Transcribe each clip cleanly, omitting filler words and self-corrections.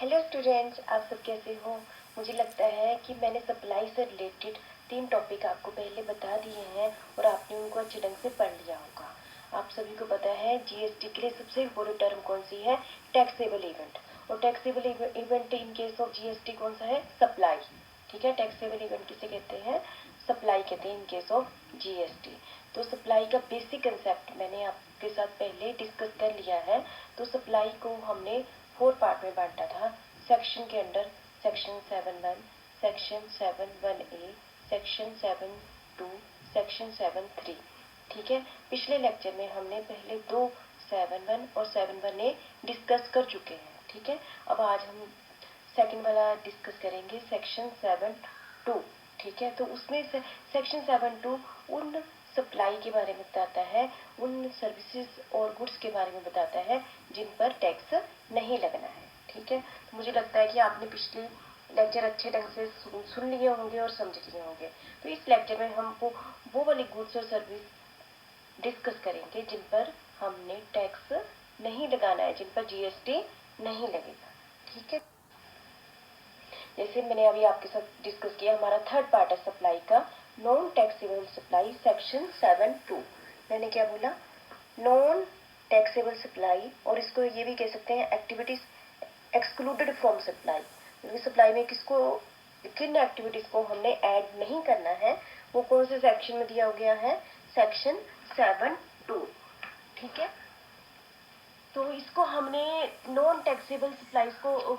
Hello students, आप सब कैसे हो। मुझे लगता है कि मैंने सप्लाई से रिलेटेड 3 टॉपिक आपको पहले बता दिए हैं और आपने उनको अच्छे ढंग से पढ़ लिया होगा। आप सभी को पता है जीएसटी के लिए सबसे इम्पोर्टेंट टर्म कौन सी है, टैक्सेबल इवेंट। और taxable event in case of GST कौन सा है, सप्लाई। ठीक है, टैक्सेबल इवेंट किसे कहते हैं, सप्लाई कहते हैं इन केस ऑफ जीएसटी। तो सप्लाई का बेसिक कंसेप्ट मैंने आपके साथ पहले डिस्कस कर लिया है। तो सप्लाई को हमने 4 पार्ट में बांटा था। सेक्शन के under section 7(1), section 7(1)(a), section 7(2), section 7(3). ठीक है, पिछले लेक्चर में हमने पहले 2 7(1) और 7(1)(a) डिस्कस कर चुके हैं। ठीक है, अब आज हम सेकंड वाला डिस्कस करेंगे, सेक्शन 7(2). ठीक है, तो उसमें से सेक्शन 7(2) उन सप्लाई के बारे में बताता है, उन सर्विसेज और गुड्स के बारे में बताता है जिन पर टैक्स नहीं लगना है। ठीक है, तो मुझे लगता है कि आपने पिछले लेक्चर अच्छे ढंग से सुन लिए होंगे और समझ लिए होंगे। तो इस लेक्चर में हम वो वाली गुड्स और सर्विस डिस्कस करेंगे जिन पर हमने टैक्स नहीं लगाना है, जिन पर जीएसटी नहीं लगेगा। ठीक है, जैसे मैंने अभी आपके साथ डिस्कस किया, हमारा थर्ड पार्ट है सप्लाई का, नॉन टैक्सेबल सप्लाई, सेक्शन 7(2). मैंने क्या बोला, नॉन टैक्सेबल सप्लाई, और इसको ये भी कह सकते हैं activities excluded from supply. Supply में किसको, किन एक्टिविटीज को हमने ऐड नहीं करना है, वो कौन से सेक्शन में दिया गया है, सेक्शन 7(2). ठीक है, तो इसको हमने नॉन टैक्सेबल सप्लाईज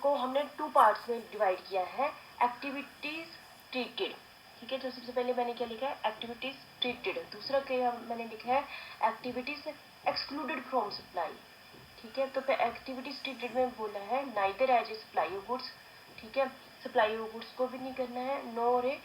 को हमने 2 पार्ट्स में डिवाइड किया है, एक्टिविटीज ट्रीटेड। ठीक है, तो सबसे पहले मैंने क्या लिखा है, एक्टिविटीज ट्रीटेड। दूसरा क्या मैंने लिखा है, एक्टिविटीज एक्सक्लूडेड फ्रॉम सप्लाई। ठीक है, तो एक्टिविटीज ट्रीटेड में बोला है neither as a supply of goods. ठीक है, सप्लाई ऑफ गुड्स को भी नहीं करना है, nor a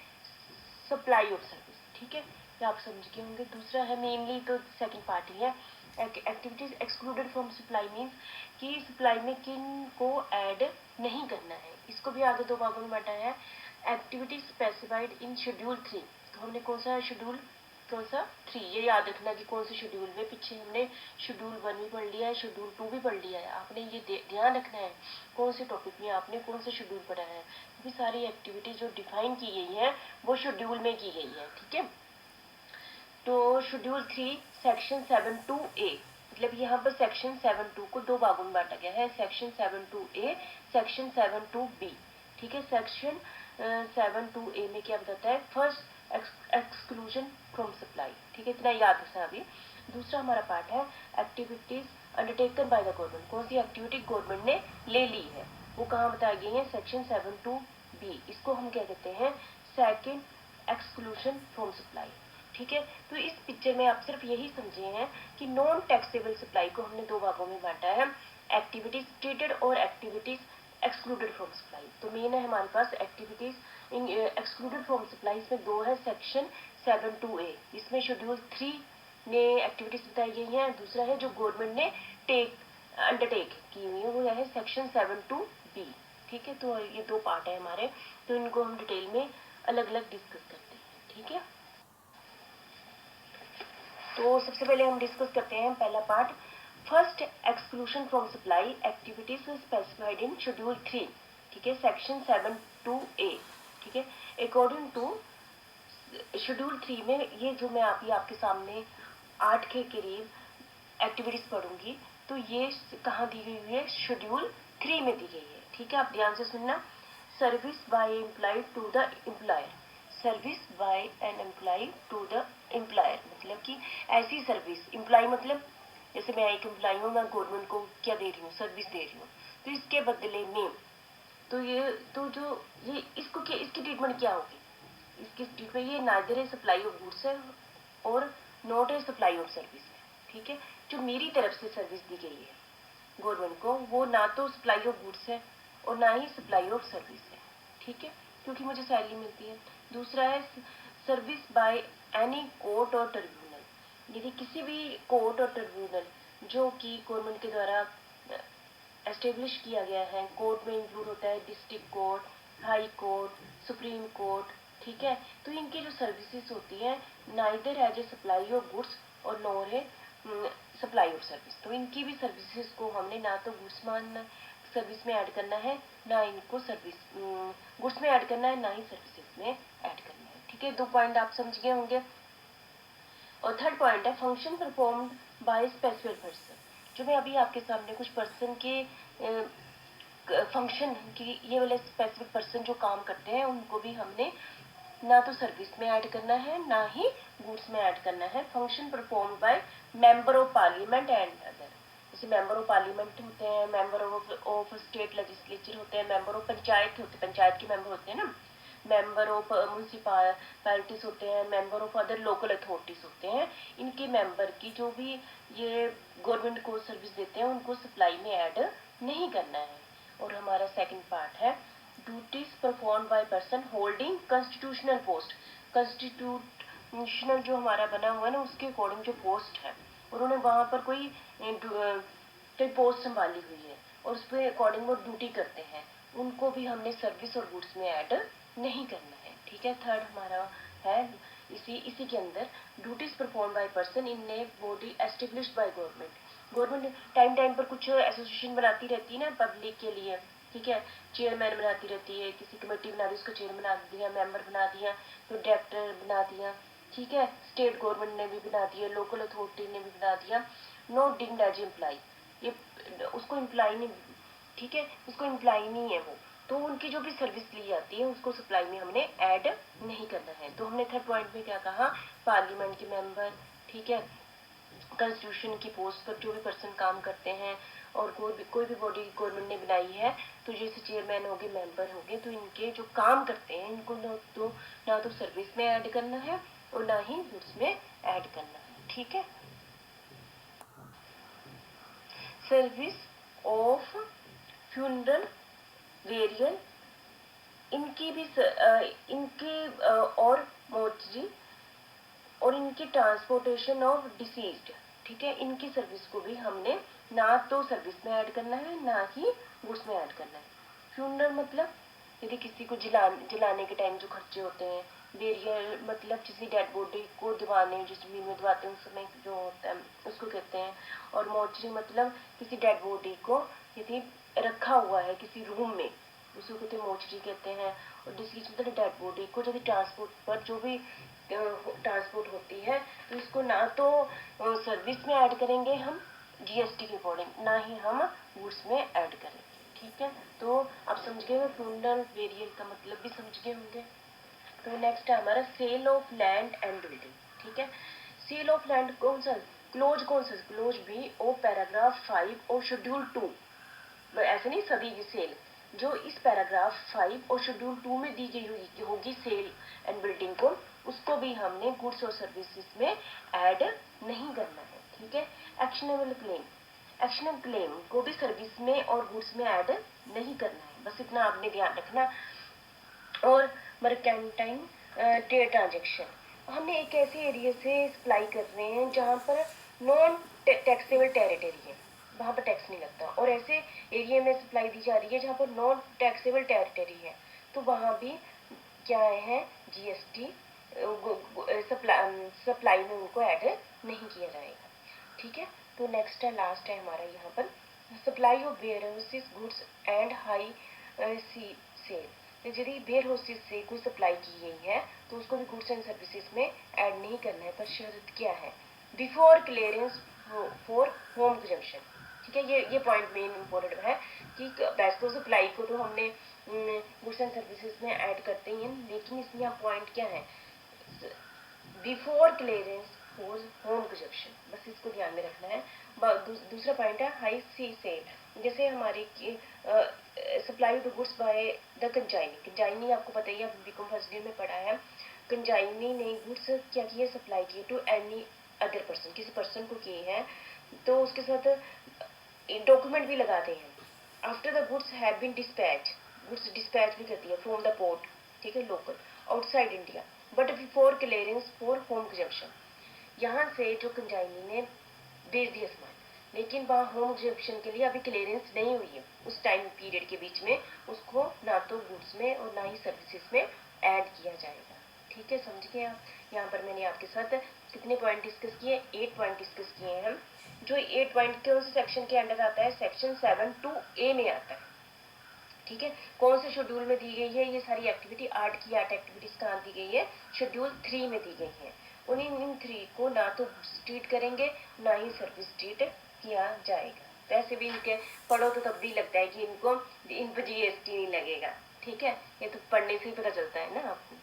supply of service. ठीक है, ये आप समझ गए होंगे। दूसरा है मेनली, तो सेकंड पार्ट ही है, activities excluded from supply means कि सप्लाई में किन को ऐड नहीं करना है। इसको भी आगे 2 भागों में बांटा है, एक्टिविटीज स्पेसिफाइड इन शेड्यूल 3। तो हमने कौन सा शेड्यूल, कौन सा 3, ये याद रखना कि कौन से शेड्यूल में। पीछे हमने शेड्यूल 1 भी पढ़ लिया है, शेड्यूल 2 भी पढ़ लिया है। आपने ये ध्यान रखना है कौन से टॉपिक में आपने कौन सा शेड्यूल पढ़ा है, क्योंकि सारी एक्टिविटी जो डिफाइन की गई है वो शेड्यूल में की गई है। ठीक है, तो शेड्यूल 3 सेक्शन 7(2)(a), मतलब यहाँ पर सेक्शन 7(2) को 2 भागों में बांटा गया है, सेक्शन 7(2)(a), सेक्शन 7(2)(b). ठीक है, सेक्शन 7(2)(a) में क्या बताता है, फर्स्ट एक्सक्लूजन फ्रॉम सप्लाई। ठीक है, इतना याद रखना अभी। दूसरा हमारा पार्ट है activities undertaken by the government. कौन सी एक्टिविटी गवर्नमेंट ने ले ली है, वो कहाँ बताई गई है, सेक्शन 7(2)(b). इसको हम क्या कहते हैं, सेकेंड एक्सक्लूजन फ्रॉम सप्लाई। ठीक है, तो इस पिक्चर में आप सिर्फ यही समझे हैं कि नॉन टैक्सेबल सप्लाई को हमने 2 भागों में बांटा है, एक्टिविटीज ट्रीटेड और एक्टिविटीज एक्सक्लूडेड फ्रॉम सप्लाई। तो मेन है हमारे पास एक्टिविटीज एक्सक्लूडेड फ्रॉम सप्लाई, इसमें 2 है, सेक्शन 7(2)(a), इसमें शेड्यूल 3 ने एक्टिविटीज बताई गई हैं। दूसरा है जो गवर्नमेंट ने अंडरटेक की हुई है, वो है सेक्शन 7(2)(b). ठीक है, तो ये 2 पार्ट है हमारे, तो इनको हम डिटेल में अलग अलग डिस्कस करते हैं। ठीक है, तो सबसे पहले हम डिस्कस करते हैं पहला part, first exclusion from supply, activities specified in schedule 3। ठीक है, सेक्शन 7(2)(a). ठीक है, अकॉर्डिंग टू शेड्यूल 3 में ये जो मैं आपके सामने 8 के करीब एक्टिविटीज पढ़ूंगी, तो ये कहाँ दी गई हुई है, शेड्यूल 3 में दी गई है। ठीक है, आप ध्यान से सुनना, service by employee to the employer, service by an employee to the employer, मतलब कि ऐसी सर्विस, एम्प्लॉय मतलब जैसे मैं एक एम्प्लॉय हूँ, मैं गवर्नमेंट को क्या दे रही हूँ, सर्विस दे रही हूँ, तो इसके बदले में तो ये इसको क्या, इसकी ट्रीटमेंट क्या होगी, इसकी ट्रीटमेंट ये neither A supply of goods है और not a supply of service है। ठीक है, जो मेरी तरफ से सर्विस दी गई है गवर्नमेंट को, वो ना तो सप्लाई ऑफ गुड्स है और ना ही सप्लाई ऑफ सर्विस है। ठीक है, क्योंकि मुझे सैलरी मिलती है। दूसरा है सर्विस बाय एनी कोर्ट और ट्रिब्यूनल, यदि किसी भी कोर्ट और ट्रिब्यूनल जो कि गवर्नमेंट के द्वारा एस्टेब्लिश किया गया है, कोर्ट में इंक्लूड होता है district court, high court, supreme court. ठीक है, तो इनकी जो सर्विसेज होती है neither as a supply of goods और nor a supply of service, तो इनकी भी सर्विसेज को हमने ना तो गुड्स मानना, सर्विस में ऐड करना है, ना इनको सर्विस गुड्स में ऐड करना है, ना ही सर्विसेज में ऐड करना है। ठीक है, 2 पॉइंट आप समझ गए होंगे। और थर्ड पॉइंट है function performed by specific person. जो मैं अभी आपके सामने कुछ पर्सन के फंक्शन की, ये वाले स्पेसिफिक पर्सन जो काम करते हैं उनको भी हमने ना तो सर्विस में ऐड करना है, ना ही गुड्स में ऐड करना है। Function perform by member of parliament and other, जैसे मेंबर ऑफ पार्लियामेंट होते हैं, मेंबर ऑफ स्टेट लेजिस्लेचर होते हैं, मेंबर ऑफ पंचायत होते हैं, पंचायत के मेंबर होते हैं ना, मेंबर ऑफ म्यूनसिपैलिटीज होते हैं, member of other local authorities होते हैं। इनके मेंबर की जो भी ये गवर्नमेंट को सर्विस देते हैं उनको सप्लाई में ऐड नहीं करना है। और हमारा सेकंड पार्ट है duties perform by person holding constitutional post. Constitutional जो हमारा बना हुआ है ना, उसके अकॉर्डिंग जो पोस्ट है, उन्होंने वहां पर कोई पोस्ट संभाली हुई है और उस पर अकॉर्डिंग वो ड्यूटी करते हैं, उनको भी हमने सर्विस और गुड्स में ऐड नहीं करना है। ठीक है, थर्ड हमारा है इसी के अंदर duties perform by person in a body established by government. Government time time पर कुछ एसोसिएशन बनाती रहती है ना पब्लिक के लिए। ठीक है, चेयरमैन बनाती रहती है, किसी कमेटी बना दी, उसको चेयर बना दिया, मेंबर बना दिया, तो डायरेक्टर बना दिया। ठीक है, स्टेट गवर्नमेंट ने भी बना दिया, लोकल अथॉरिटी ने भी बना दिया। नॉट डिग्ड एज एम्प्लॉय, ये उसको एम्प्लॉय नहीं, ठीक है, उसको एम्प्लॉय नहीं है वो, तो उनकी जो भी सर्विस ली जाती है उसको सप्लाई में हमने ऐड नहीं करना है। तो हमने थर्ड पॉइंट में क्या कहा, पार्लियामेंट के मेंबर, ठीक है, कॉन्स्टिट्यूशन की पोस्ट पर जो भी पर्सन काम करते हैं, और कोई भी बॉडी गवर्नमेंट ने बनाई है, तो जैसे चेयरमैन होंगे, मेंबर होंगे, तो इनके जो काम करते हैं इनको ना तो सर्विस में ऐड करना है और ना ही गुड्स में ऐड करना है। ठीक है, सर्विस ऑफ फ्यूनरल वेरियल, इनकी भी और मोर्चरी और इनकी ट्रांसपोर्टेशन ऑफ डिसीज्ड। ठीक है, इनकी सर्विस को भी हमने ना तो सर्विस में ऐड करना है, ना ही गुड्स में ऐड करना है। फ्यूनरल मतलब यदि किसी को जलाने के टाइम जो खर्चे होते हैं, बेरियल मतलब किसी डेड बॉडी को दबाने, जिस जमीन में दबाते हैं उस समय जो होता है उसको कहते हैं। और मोर्चरी मतलब किसी डेड बॉडी को यदि रखा हुआ है किसी रूम में, उसको कहते हैं मोर्चरी कहते हैं। और डिसीज मतलब डेड बॉडी को यदि ट्रांसपोर्ट पर जो भी ट्रांसपोर्ट होती है, तो इसको ना तो सर्विस में ऐड करेंगे हम जीएसटी के अकॉर्डिंग, ना ही हम गुड्स में ऐड करेंगे। ठीक है, तो आप समझ गए, फ्यूनरल वेरियल का मतलब भी समझ गए होंगे। तो नेक्स्ट है हमारा sale of land and building. ठीक है, सेल ऑफ लैंड कौन सा क्लोज भी ओ पैराग्राफ 5 और शेड्यूल 2, ऐसे नहीं सभी की सेल, जो इस पैराग्राफ 5 और शेड्यूल 2 में दी गई होगी सेल एंड बिल्डिंग को, उसको भी हमने गुड्स और सर्विसेज में ऐड नहीं करना है। ठीक है, एक्शनेबल क्लेम को भी सर्विस में और गुड्स में ऐड नहीं करना है, बस इतना आपने ध्यान रखना। और मर्केंटाइन ट्रेड ट्रांजेक्शन, हमने एक ऐसे एरिया से सप्लाई कर रहे हैं जहाँ पर नॉन टैक्सेबल टेरिटरी है, वहाँ पर टैक्स नहीं लगता, और ऐसे एरिया में सप्लाई दी जा रही है जहाँ पर नॉन टैक्सेबल टेरिटरी है, तो वहाँ भी क्या है, जीएसटी सप्लाई में उनको ऐड नहीं किया जाएगा। ठीक है, तो नेक्स्ट है, लास्ट है हमारा यहाँ पर supply of warehouses goods and high sea sale. यदि वेयर हाउसेस से कोई सप्लाई की गई है तो उसको भी गुड्स एंड सर्विसेज में ऐड नहीं करना है, पर शर्त क्या है, before clearance for home consumption. ठीक है, ये पॉइंट मेन इम्पोर्टेंट है कि वैसे तो सप्लाई को तो हमने गुड्स एंड सर्विसेज में ऐड करते ही हैं, लेकिन इसमें यहाँ पॉइंट क्या है, before clearance for home consumption, बस इसको ध्यान में रखना है। दूसरा पॉइंट है हाई सी सेल, जैसे हमारी supply of goods by the consignee आपको पता ही है, बीकॉम फर्स्ट ईयर में पढ़ा है। कंजाइनी ने गुड्स क्या किए, सप्लाई किए टू एनी अदर पर्सन, किसी पर्सन को किए हैं, तो उसके साथ डॉक्यूमेंट भी लगाते हैं। After the goods have been dispatch, goods dispatch भी करती है फ्रॉम द पोर्ट, ठीक है, local outside India, but before clearance for home consumption, यहाँ से जो कंजाइनी ने भेज दिया सामान, लेकिन वहाँ होम कंजम्पशन के लिए अभी क्लियरेंस नहीं हुई है, उस टाइम पीरियड के बीच में उसको ना तो गुड्स में और ना ही सर्विसेज में ऐड किया जाएगा। ठीक है, समझ गए आप। यहाँ पर मैंने आपके साथ कितने पॉइंट डिस्कस किए, 8 पॉइंट डिस्कस किए हैं हम। जो 8 पॉइंट के उस सेक्शन के अंडर आता है, सेक्शन 7 to A में आता है। ठीक है, कौन से शेड्यूल में दी गई है ये सारी एक्टिविटी, 8 की 8 एक्टिविटीज कहाँ दी गई है, शेड्यूल 3 में दी गई है। उन्हीं इन 3 को ना तो ट्रीट करेंगे ना ही सर्विस ट्रीट किया जाएगा। वैसे भी इनके पढ़ो तो तब भी लगता है कि इन पर जीएसटी नहीं लगेगा, ठीक है, ये तो पढ़ने से ही पता चलता है ना आपको।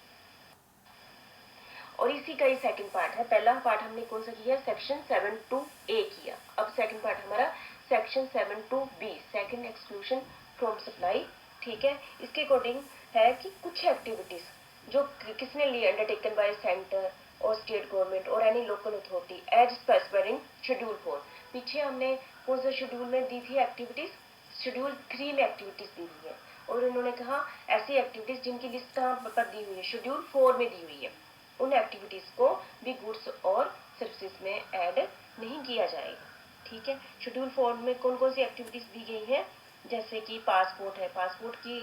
और इसी का ही सेकंड पार्ट है। पहला पार्ट हमने कौन सा किया, सेक्शन 7(2)A किया। अब सेकंड पार्ट हमारा section 7(2)B, second exclusion from supply, ठीक है। इसके अकॉर्डिंग है कि कुछ एक्टिविटीज जो किसने ली, अंडरटेकन बाय सेंटर और स्टेट गवर्नमेंट और any local authority as specified in schedule 4। पीछे हमने कौन सा शेड्यूल में दी थी एक्टिविटीज, शेड्यूल 3 में एक्टिविटीज दी हुई है। और उन्होंने कहा ऐसी एक्टिविटीज जिनकी लिस्ट कहाँ पर दी हुई है, शेड्यूल 4 में दी हुई है, उन एक्टिविटीज को भी गुड्स और सर्विसेज में ऐड नहीं किया जाएगा, ठीक है। शेड्यूल 4 में कौन कौन सी एक्टिविटीज दी गई है, जैसे कि पासपोर्ट है, पासपोर्ट की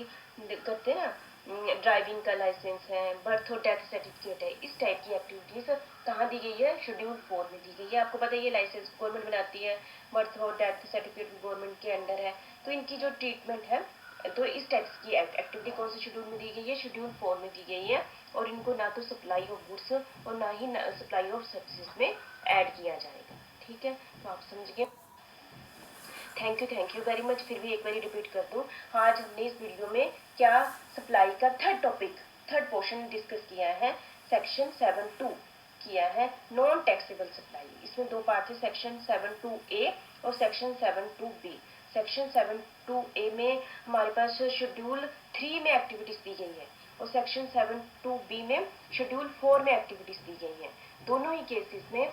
करते हैं ना, ड्राइविंग का लाइसेंस है, बर्थ और डेथ सर्टिफिकेट है, इस टाइप की एक्टिविटीज कहाँ दी गई है, शेड्यूल 4 में दी गई है। आपको पता है ये लाइसेंस गवर्नमेंट बनाती है, बर्थ और डेथ सर्टिफिकेट गवर्नमेंट के अंडर है, तो इनकी जो ट्रीटमेंट है, तो इस टाइप की एक्टिविटी कौन से शेड्यूल में दी गई है, शेड्यूल 4 में दी गई है। और इनको ना तो सप्लाई ऑफ गुड्स और ना ही सप्लाई ऑफ सर्विसेज में ऐड किया जाएगा, ठीक है। तो आप समझ गए। Thank you very much. फिर भी एक बार रिपीट कर दूं, आज हमने इस वीडियो में क्या सप्लाई का थर्ड पोर्शन डिस्कस किया है, सेक्शन 7(2) किया है, नॉन टैक्सेबल सप्लाई। इसमें दो पार्ट थे, सेक्शन 7(2)A और सेक्शन 7(2)B। सेक्शन 7(2)A में हमारे पास शेड्यूल 3 में एक्टिविटीज दी गई है और सेक्शन 7(2)B में शेड्यूल 4 में एक्टिविटीज दी गई है। दोनों ही केसेस में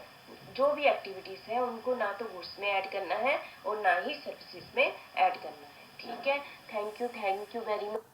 जो भी एक्टिविटीज है उनको ना तो गुड्स में ऐड करना है और ना ही सर्विसेज में ऐड करना है, ठीक है। Thank you very much.